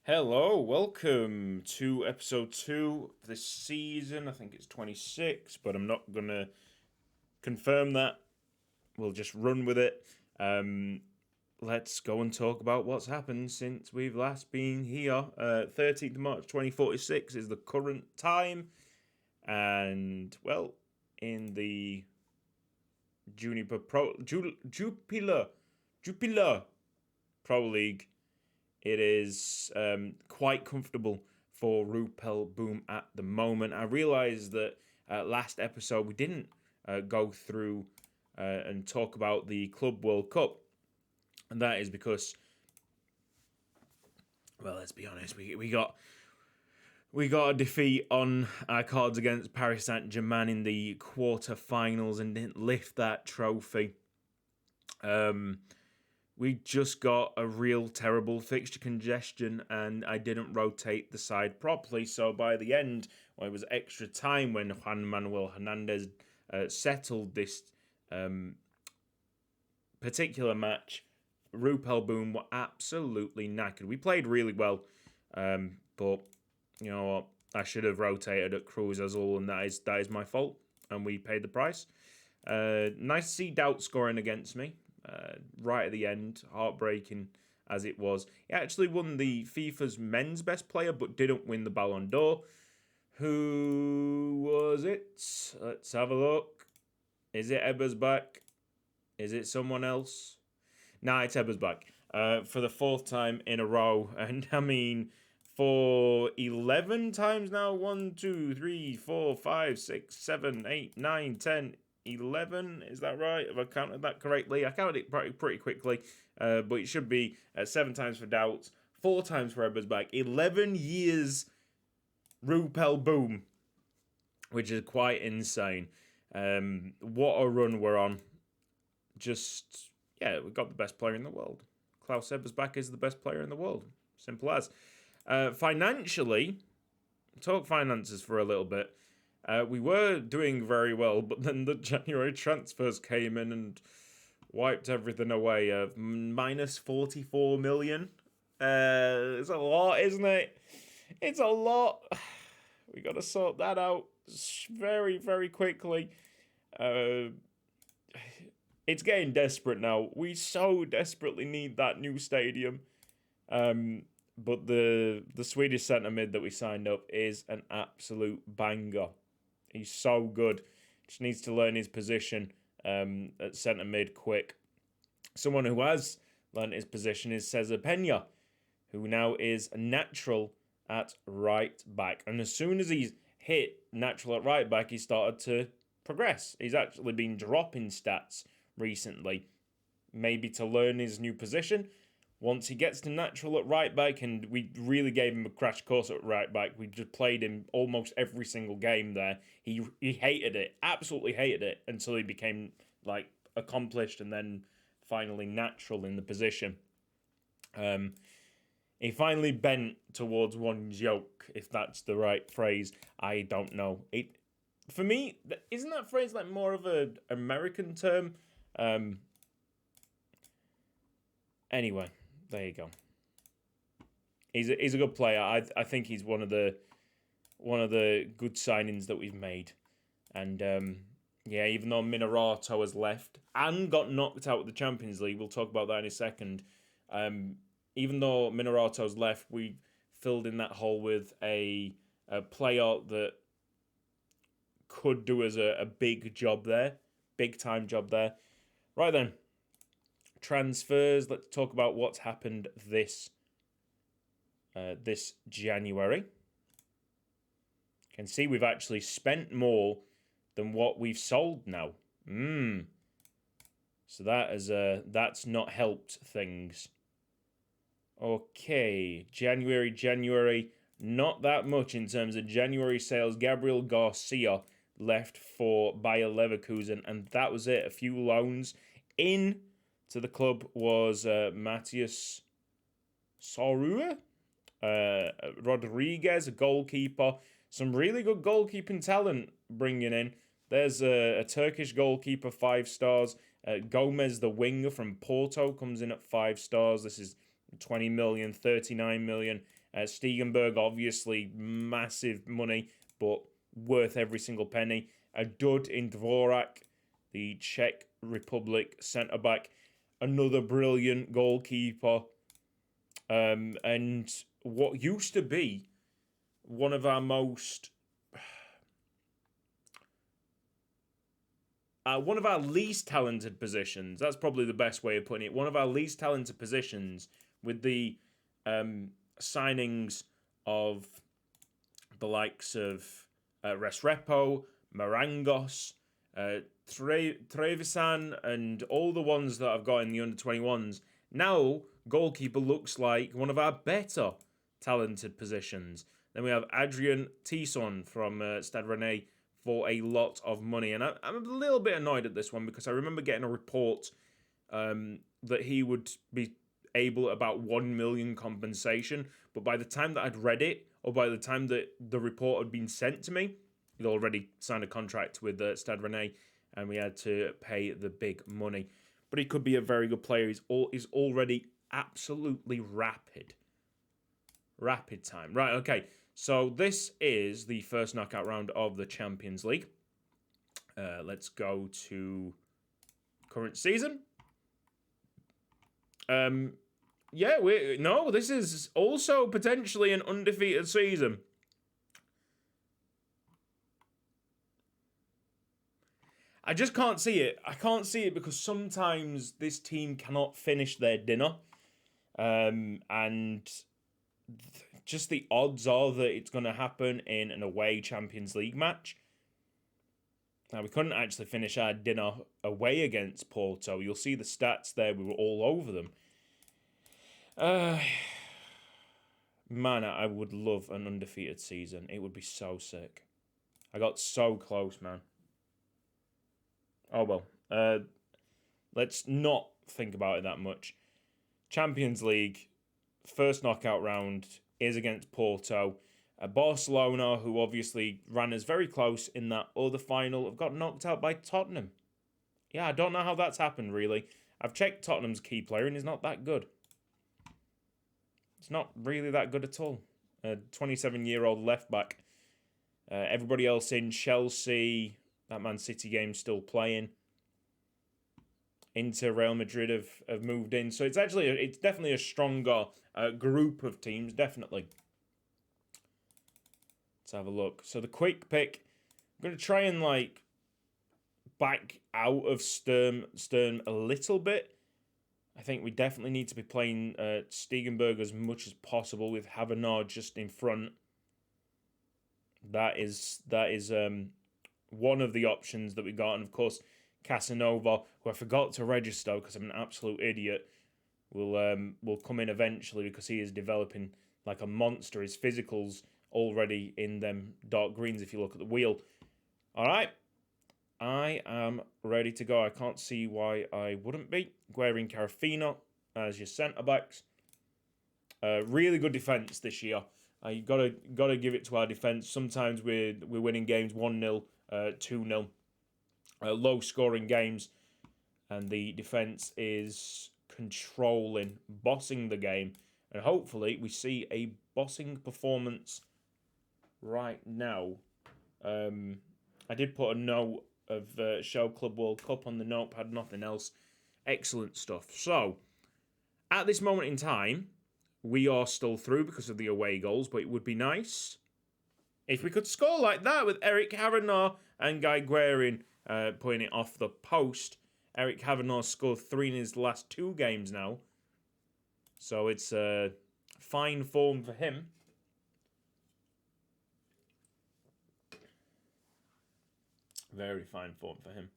Hello, welcome to episode 2 of this season. I think it's 26, but I'm not going to confirm that. We'll just run with it. Let's go and talk about what's happened since we've last been here. 13th of March 2046 is the current time. And, well, in the Jupiler Pro League, it is quite comfortable for Rupel Boom at the moment. I realised that last episode we didn't go through and talk about the Club World Cup. And that is because, well, let's be honest, we got a defeat on our cards against Paris Saint-Germain in the quarter-finals and didn't lift that trophy. We just got a real terrible fixture congestion and I didn't rotate the side properly. So by the end, well, it was extra time when Juan Manuel Hernandez settled this particular match. Rupel Boom were absolutely knackered. We played really well, but you know what? I should have rotated at Cruz Azul, and that is my fault, and we paid the price. Nice to see Doubt scoring against me. Right at the end, heartbreaking as it was. He actually won the FIFA's men's best player, but didn't win the Ballon d'Or. Who was it? Let's have a look. Is it Ebersbach? Is it someone else? Nah, it's Ebersbach. For the fourth time in a row. And I mean, for 11 times now. 1, 2, 3, 4, 5, 6, 7, 8, 9, 10... 11, is that right? Have I counted that correctly? I counted it pretty quickly, but it should be 7 times for Doubts, 4 times for Ebersbach, 11 years Rupel Boom, which is quite insane. What a run we're on. Just, yeah, we've got the best player in the world. Klaus Ebersbach is the best player in the world. Simple as. Financially, talk finances for a little bit. We were doing very well, but then the January transfers came in and wiped everything away. Minus 44 million. It's a lot, isn't it? It's a lot. We got to sort that out very, very quickly. It's getting desperate now. We so desperately need that new stadium. But the Swedish centre mid that we signed up is an absolute banger. He's so good. Just needs to learn his position at centre mid quick. Someone who has learned his position is Cesar Pena, who now is natural at right back. And as soon as he's hit natural at right back, he started to progress. He's actually been dropping stats recently, maybe to learn his new position. Once he gets to natural at right back, and we really gave him a crash course at right back, we just played him almost every single game there. He hated it, absolutely hated it, until he became like accomplished and then finally natural in the position. He finally bent towards one's yoke, if that's the right phrase. I don't know. For me, isn't that phrase like more of an American term? Anyway. There you go. He's a good player. I think he's one of the good signings that we've made. And yeah, even though Minerato has left and got knocked out of the Champions League, we'll talk about that in a second. Even though Minerato's left, we filled in that hole with a player that could do us a big job there, big time job there. Right then. Transfers. Let's talk about what's happened this January. You can see we've actually spent more than what we've sold now. So that's not helped things. Okay, January, not that much in terms of January sales. Gabriel Garcia left for Bayer Leverkusen, and that was it. A few loans in. To the club was Matthias Sorua, Rodriguez, a goalkeeper. Some really good goalkeeping talent bringing in. There's a Turkish goalkeeper, 5 stars. Gomez, the winger from Porto, comes in at 5 stars. This is 20 million, 39 million. Stegenberg, obviously, massive money, but worth every single penny. A dud in Dvorak, the Czech Republic centre-back. Another brilliant goalkeeper. And what used to be one of our most... one of our least talented positions. That's probably the best way of putting it. One of our least talented positions with the signings of the likes of Restrepo, Marangos, Trevisan, and all the ones that I've got in the under-21s. Now, goalkeeper looks like one of our better talented positions. Then we have Adrian Tisson from Stade Rennais for a lot of money. And I'm a little bit annoyed at this one because I remember getting a report that he would be able about 1 million compensation. But by the time that I'd read it, or by the time that the report had been sent to me, he'd already signed a contract with Stade Rennais, and we had to pay the big money. But he could be a very good player. He's already absolutely rapid. Rapid time. Right, okay. So this is the first knockout round of the Champions League. Let's go to current season. This is also potentially an undefeated season. I just can't see it. I can't see it because sometimes this team cannot finish their dinner. And just the odds are that it's going to happen in an away Champions League match. Now, we couldn't actually finish our dinner away against Porto. You'll see the stats there. We were all over them. Man, I would love an undefeated season. It would be so sick. I got so close, man. Oh, well. Let's not think about it that much. Champions League, first knockout round is against Porto. Barcelona, who obviously ran us very close in that other final, have got knocked out by Tottenham. Yeah, I don't know how that's happened, really. I've checked Tottenham's key player, and he's not that good. It's not really that good at all. A 27-year-old left-back. Everybody else in Chelsea, that Man City game's still playing. Inter, Real Madrid have moved in. So it's definitely a stronger group of teams, definitely. Let's have a look. So the quick pick, I'm going to try and back out of Stern a little bit. I think we definitely need to be playing Stegenberg as much as possible with Havanard just in front. That is one of the options that we got. And of course, Casanova, who I forgot to register because I'm an absolute idiot, will come in eventually because he is developing like a monster. His physical's already in them dark greens if you look at the wheel. All right. I am ready to go. I can't see why I wouldn't be. Guerin, Carafino as your centre-backs. Really good defence this year. You gotta give it to our defence. Sometimes we're winning games 1-0, 2-0. Low-scoring games. And the defence is controlling, bossing the game. And hopefully we see a bossing performance right now. I did put a note of Show Club World Cup on the notepad, nothing else. Excellent stuff. So, at this moment in time, we are still through because of the away goals, but it would be nice if we could score like that with Eric Havanard and Guy Guerin putting it off the post. Eric Havanard scored 3 in his last 2 games now. So it's fine form for him. Very fine form for him.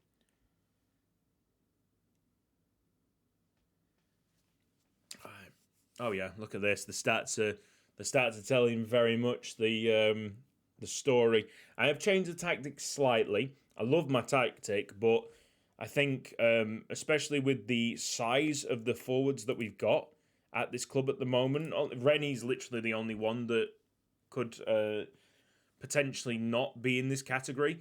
Oh yeah, look at this. The stats are telling very much the story. I have changed the tactics slightly. I love my tactic, but I think especially with the size of the forwards that we've got at this club at the moment, Rennie's literally the only one that could potentially not be in this category.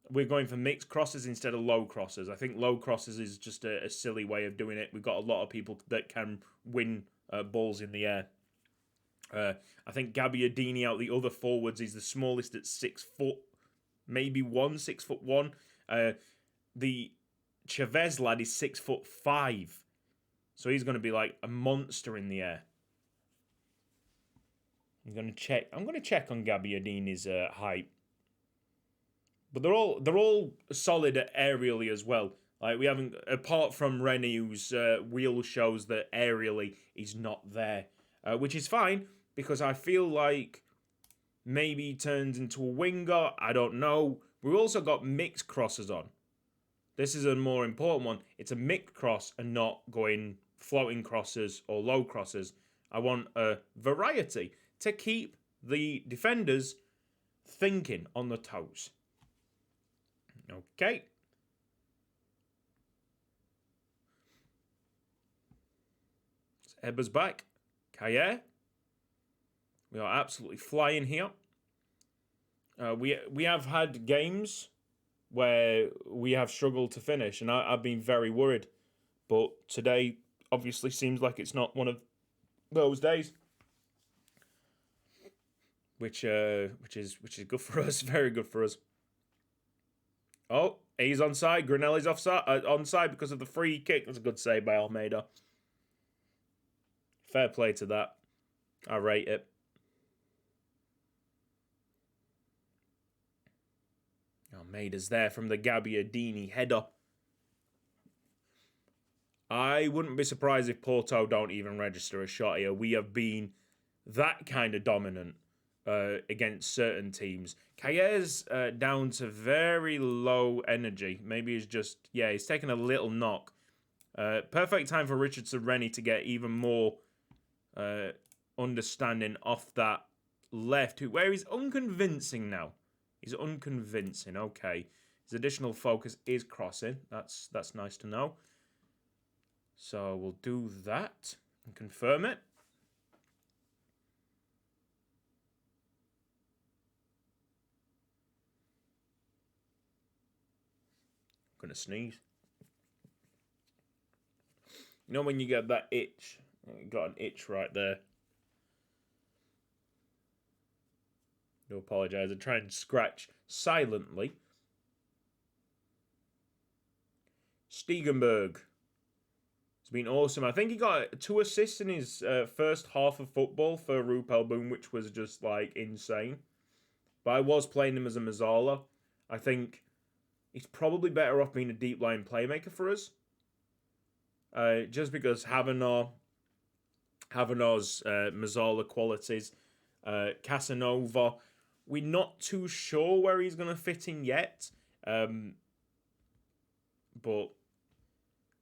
We're going for mixed crosses instead of low crosses. I think low crosses is just a silly way of doing it. We've got a lot of people that can win balls in the air. I think Gabbiadini out the other forwards is the smallest at 6 foot, maybe 6'1". The Chavez lad is 6'5", so he's going to be like a monster in the air. I'm going to check on Gabbiadini's height, but they're all solid aerially as well. Like we haven't, apart from Rennie, whose wheel shows that aerially he's not there, which is fine because I feel like maybe he turns into a winger. I don't know. We've also got mixed crosses on. This is a more important one. It's a mixed cross and not going floating crosses or low crosses. I want a variety to keep the defenders thinking on the toes. Okay. Eber's back. Kaye. We are absolutely flying here. We have had games where we have struggled to finish, and I've been very worried. But today, obviously, seems like it's not one of those days, which is good for us, very good for us. Oh, he's onside. Granelli's onside because of the free kick. That's a good save by Almeida. Fair play to that. I rate it. Almeida's there from the Gabbiadini header. I wouldn't be surprised if Porto don't even register a shot here. We have been that kind of dominant against certain teams. Kaye's down to very low energy. Maybe he's just, he's taking a little knock. Perfect time for Richardson Rennie to get even more understanding off that left, where he's unconvincing now. He's unconvincing. Okay. His additional focus is crossing. That's nice to know. So we'll do that and confirm it. I'm going to sneeze. You know when you get that itch? You got an itch right there. Do apologise. I try and scratch silently. Stegenberg. It's been awesome. I think he got 2 assists in his first half of football for Rupel Boom, which was just like insane. But I was playing him as a Mazzala. I think he's probably better off being a deep line playmaker for us. Just because Havanar's Mazzala qualities. Casanova, we're not too sure where he's going to fit in yet. But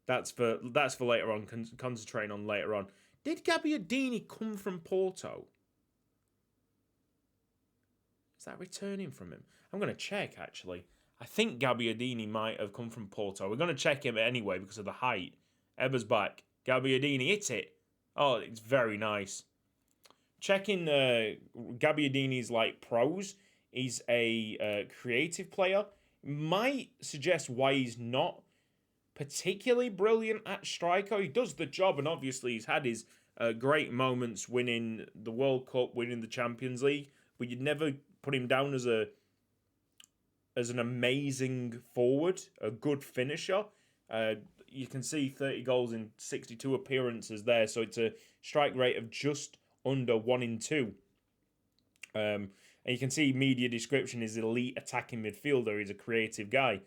that's for later on. Concentrating on later on. Did Gabbiadini come from Porto? Is that returning from him? I'm going to check, actually. I think Gabbiadini might have come from Porto. We're going to check him anyway because of the height. Eber's back. Gabbiadini hits it. Oh, it's very nice. Checking Gabbiadini's pros. He's a creative player. Might suggest why he's not particularly brilliant at striker. He does the job, and obviously he's had his great moments winning the World Cup, winning the Champions League. But you'd never put him down as an amazing forward, a good finisher. You can see 30 goals in 62 appearances there, so it's a strike rate of just under 1 in 2. And you can see media description is elite attacking midfielder. He's a creative guy,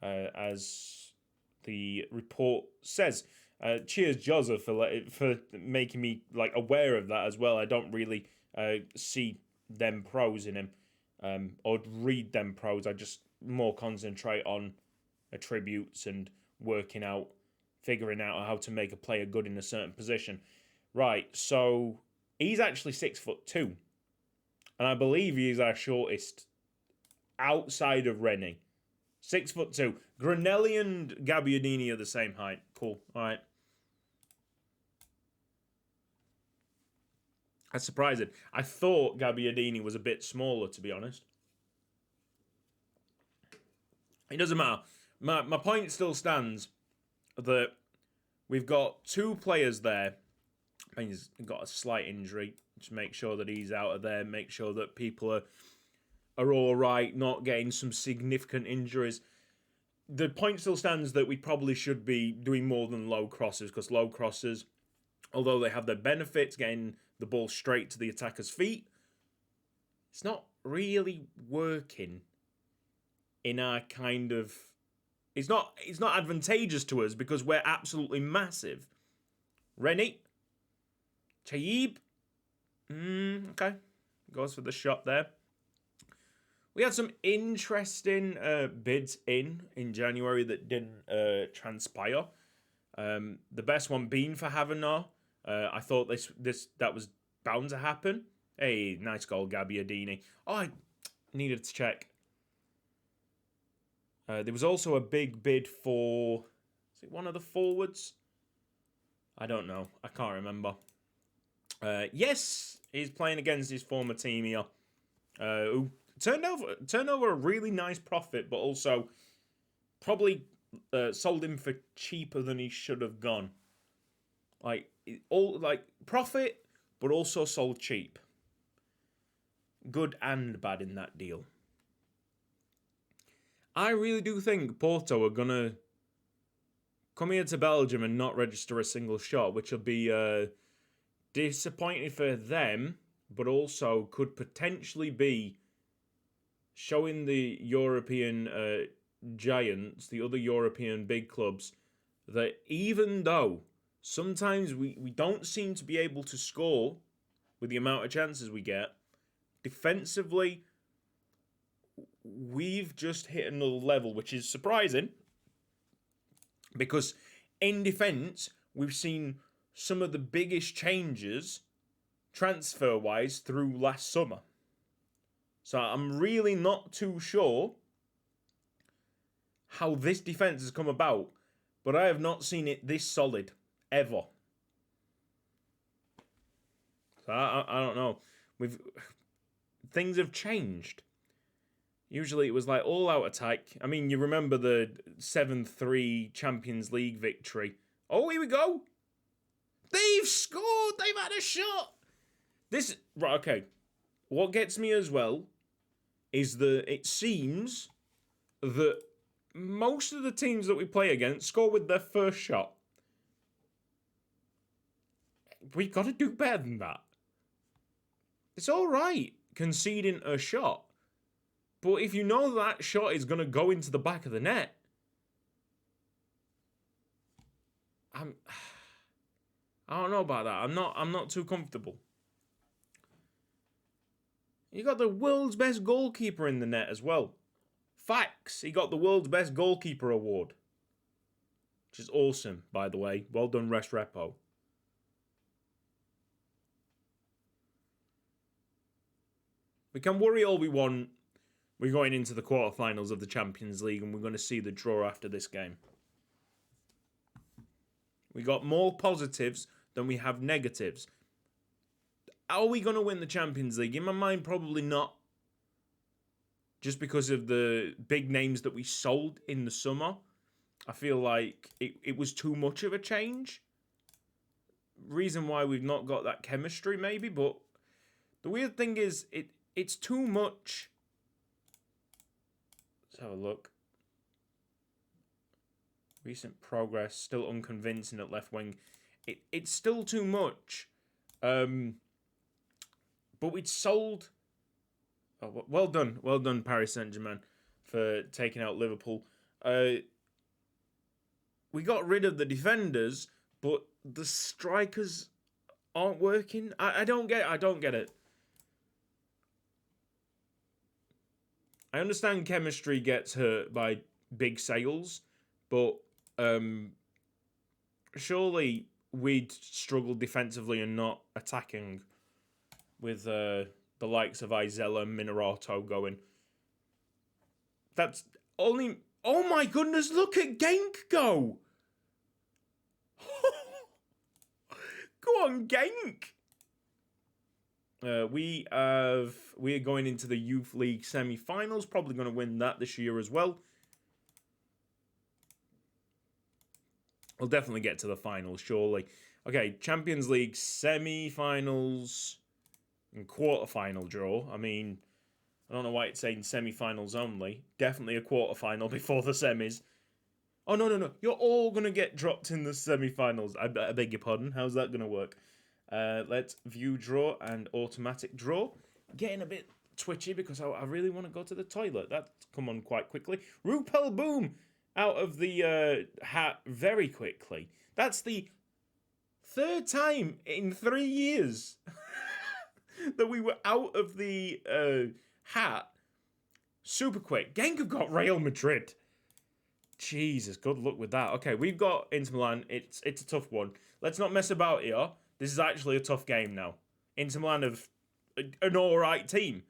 as the report says. Cheers, Joseph, for making me aware of that as well. I don't really see them pros in him or read them pros. I just more concentrate on attributes and figuring out how to make a player good in a certain position. Right, so he's actually 6'2", and I believe he is our shortest outside of Rennie. 6'2". Granelli and Gabbiadini are the same height. Cool. All right. That's surprising. I thought Gabbiadini was a bit smaller, to be honest. It doesn't matter. My point still stands that we've got 2 players there I mean, he's got a slight injury. Just make sure that he's out of there. Make sure that people are all right, not getting some significant injuries. The point still stands that we probably should be doing more than low crosses, because low crosses, although they have their benefits, getting the ball straight to the attacker's feet, it's not really working in our kind of... It's not advantageous to us because we're absolutely massive. Rennie. Taib. Okay. Goes for the shot there. We had some interesting bids in January that didn't transpire. The best one being for Havenar. I thought that was bound to happen. Hey, nice goal, Gabbiadini. Oh, I needed to check. There was also a big bid for... Is it one of the forwards? I don't know. I can't remember. Yes, he's playing against his former team here. Who turned over a really nice profit, but also probably sold him for cheaper than he should have gone. Profit, but also sold cheap. Good and bad in that deal. I really do think Porto are gonna come here to Belgium and not register a single shot, which will be disappointing for them, but also could potentially be showing the European giants, the other European big clubs, that even though sometimes we don't seem to be able to score with the amount of chances we get, defensively, we've just hit another level, which is surprising, because in defence, we've seen some of the biggest changes transfer-wise through last summer. So I'm really not too sure how this defence has come about, but I have not seen it this solid, ever. So I don't know. Things have changed. Usually it was like all-out attack. I mean, you remember the 7-3 Champions League victory. Oh, here we go. They've scored. They've had a shot. Right, okay. What gets me as well is that it seems that most of the teams that we play against score with their first shot. We've got to do better than that. It's all right conceding a shot, but if you know that shot is going to go into the back of the net, I don't know about that. I'm not too comfortable. You got the world's best goalkeeper in the net as well. Facts. He got the world's best goalkeeper award, which is awesome, by the way. Well done, Restrepo. We can worry all we want. We're going into the quarterfinals of the Champions League, and we're going to see the draw after this game. We got more positives than we have negatives. Are we going to win the Champions League? In my mind, probably not. Just because of the big names that we sold in the summer. I feel like it was too much of a change. Reason why we've not got that chemistry, maybe. But the weird thing is, it's too much. Let's have a look. Recent progress, still unconvincing at left wing. It's still too much. But we'd sold... Oh, well done, Paris Saint-Germain, for taking out Liverpool. We got rid of the defenders, but the strikers aren't working. I don't get it. I understand chemistry gets hurt by big sales, but surely we'd struggle defensively and not attacking with the likes of Izella and Minerato going. That's only... Oh my goodness, look at Genk go! Go on, Genk! We are going into the Youth League semi-finals. Probably going to win that this year as well. We'll definitely get to the finals, surely. Okay, Champions League semi-finals and quarter-final draw. I mean, I don't know why it's saying semi-finals only. Definitely a quarter-final before the semis. Oh, no, no, no. You're all going to get dropped in the semi-finals. I beg your pardon. How's that going to work? Let's view draw and automatic draw. Getting a bit twitchy because I really want to go to the toilet. That's come on quite quickly. Rupel Boom out of the hat very quickly. That's the third time in 3 years that we were out of the hat super quick. Genk have got Real Madrid. Jesus, good luck with that. Okay, we've got Inter Milan. It's a tough one. Let's not mess about here. This is actually a tough game now. Inter Milan have an alright team.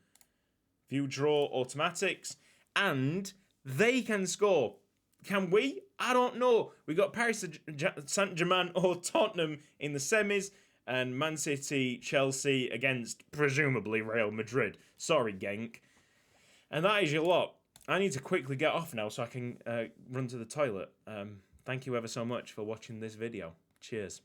View draw automatics. And they can score. Can we? I don't know. We got Paris Saint-Germain or Tottenham in the semis. And Man City, Chelsea against, presumably, Real Madrid. Sorry, Genk. And that is your lot. I need to quickly get off now so I can run to the toilet. Thank you ever so much for watching this video. Cheers.